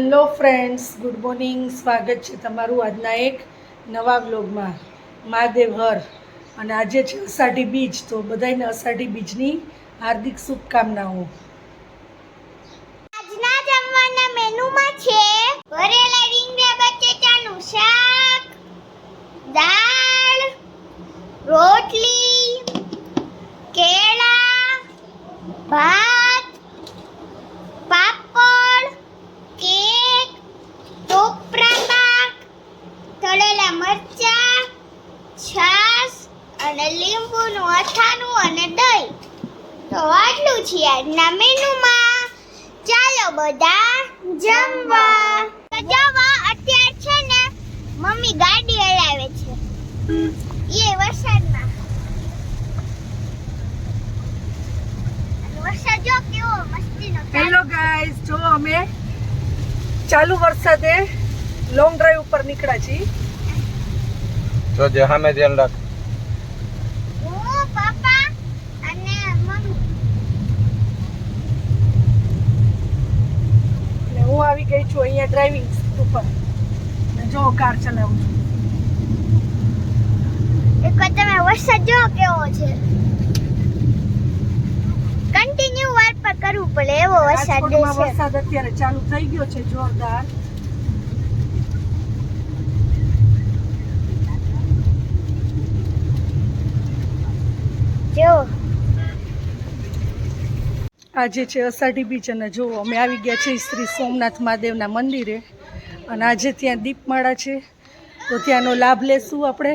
Hello friends, good morning. સ્વાગત છે તમારું આજના એક નવા વ્લોગમાં. મહાદેવ હર. અને આજે છે અષાઢી બીજ, તો બધાને અષાઢી બીજની હાર્દિક શુભકામનાઓ. આજના જમવાના મેનુમાં છે ભરેલા રીંગણા બટેટાનું શાક, દાળ, રોટલી, કેળા, ભાત, પાપડ, કેક, ટોપરા પાક, તળેલા મરચા, છાશ અને લીંબુનું અથાણું અને દહીં. તો આટલું છે આજના મેનુમાં. ચાલો બધા જમવા. તો જવા અત્યારે છે ને મમ્મી ગાડી હલાવે છે એ વરસાદમાં. વરસાદ જો કેવો મસ્તીનો. હેલો ગાઈઝ, જો અમે ચાલુ વરસાદે લોંગ ડ્રાઈવ ઉપર નીકળ્યા છીએ. જો જે સામે ધ્યાન રાખ. હું પપ્પા અને મમ્મી. અને હું આવી ગઈ છું અહીંયા ડ્રાઇવિંગ સીટ ઉપર. અને જો કાર ચલાવું છું. એક વાર તમે વરસાદ જો કેવો છે. કન્ટિન્યુ વાર પર કરવું પડે એવો વરસાદ રાજકોટમાં છે. વરસાદ અત્યારે ચાલુ થઈ ગયો છે જોરદાર. જો આજે છે અષાઢી બીજ અને જો અમે આવી ગયા છીએ શ્રી સોમનાથ મહાદેવના મંદિરે. અને આજે ત્યાં દીપમાળા છે, તો ત્યાંનો લાભ લેશું આપણે.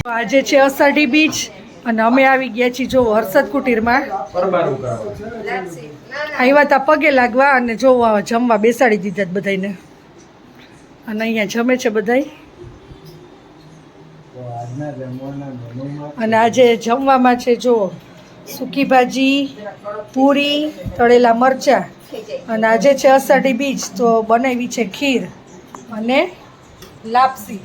આજે છે અષાઢી બીજ અને અમે આવી ગયા છીએ જો હર્ષદ કુટીરમાં. આવ્યા તા પગે લાગવા અને જો જમવા બેસાડી દીધા જ બધાને અને અહીંયા જમે છે બધાય. અને આજે જમવામાં છે જો સૂકી ભાજી, પૂરી, તળેલા મરચાં અને આજે છે અષાઢી બીજ તો બનાવી છે ખીર અને લાપસી.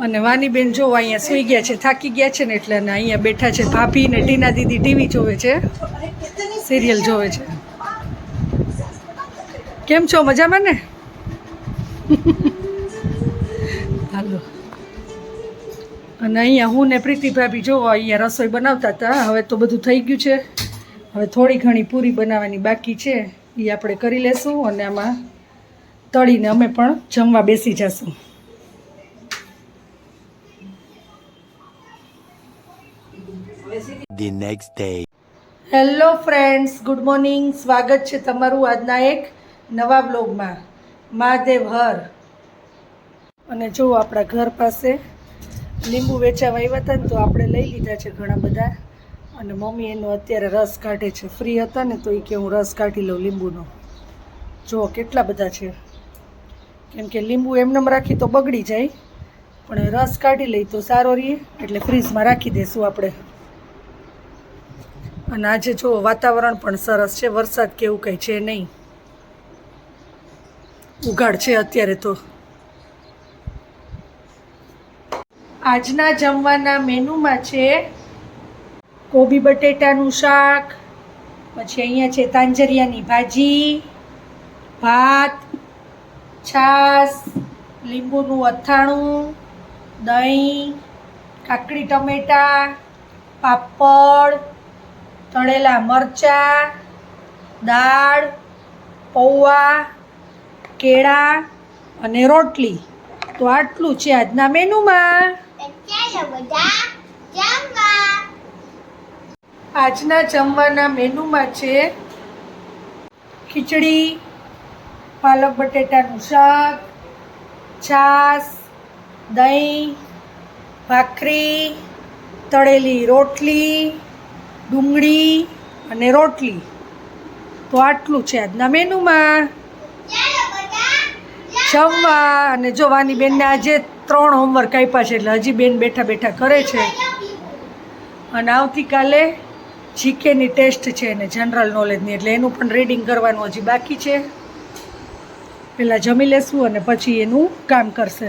અને વાનીબેન જો અહીંયા સૂઈ ગયા છે, થાકી ગયા છે ને એટલે અને અહીંયા બેઠા છે ભાભી ને ટીના દીદી ટીવી જોવે છે, સિરિયલ જોવે છે. કેમ છો? મજામાં ને? હાલો. અને અહીંયા હું ને પ્રીતિ ભાભી જોવો અહીંયા રસોઈ બનાવતા હતા. હવે તો બધું થઈ ગયું છે. હવે થોડી ઘણી પૂરી બનાવવાની બાકી છે, એ આપણે કરી લેશું અને આમાં તળીને અમે પણ જમવા બેસી જશું. The next day. Hello friends, good morning. સ્વાગત છે તમારું આજના એક નવા બ્લોગમાં. મહાદેવ હર. અને જો આપણા ઘર પાસે લીંબુ વેચાવા આવ્યા હતા ને તો આપણે લઈ લીધા છે ઘણા બધા. અને મમ્મી એનો અત્યારે રસ કાઢે છે. ફ્રી હતા ને તો એ કે હું રસ કાઢી લઉં લીંબુનો. જુઓ કેટલા બધા છે, કેમ કે લીંબુ એમનેમ રાખી તો બગડી જાય, પણ રસ કાઢી લઈ તો સારો રહે એટલે ફ્રીજમાં રાખી દઈશું આપણે. અને આજે જો વાતાવરણ પણ સરસ છે, વરસાદ કેવું કંઈ છે નહીં, ઉઘાડ છે અત્યારે તો. આજના જમવાના મેનુમાં છે કોબી બટેટાનું શાક, પછી અહીંયા છે તાંજરિયાની ભાજી, ભાત, છાશ, લીંબુનું અથાણું, દહીં, કાકડી ટમેટા, પાપડ, તળેલા મરચાં, દાળ, પૌવા, કેળા અને રોટલી. તો આટલું છે આજના મેનુમાં. ચાલો બધા જમવા. આજના જમવાના મેનુમાં છે ખીચડી, પાલક બટેટાનું શાક, છાશ, દહીં, ભાખરી, તળેલી રોટલી, ડુંગળી અને રોટલી. તો આટલું છે આજના મેનુમાં. ચાલો બધા જમવા. અને જોવાની બેનને આજે 3 હોમવર્ક આપ્યા છે એટલે હજી બેન બેઠા બેઠા કરે છે. અને આવતીકાલે જીકેની ટેસ્ટ છે અને જનરલ નોલેજની, એટલે એનું પણ રીડિંગ કરવાનું હજી બાકી છે. પહેલાં જમી લેશું અને પછી એનું કામ કરશે.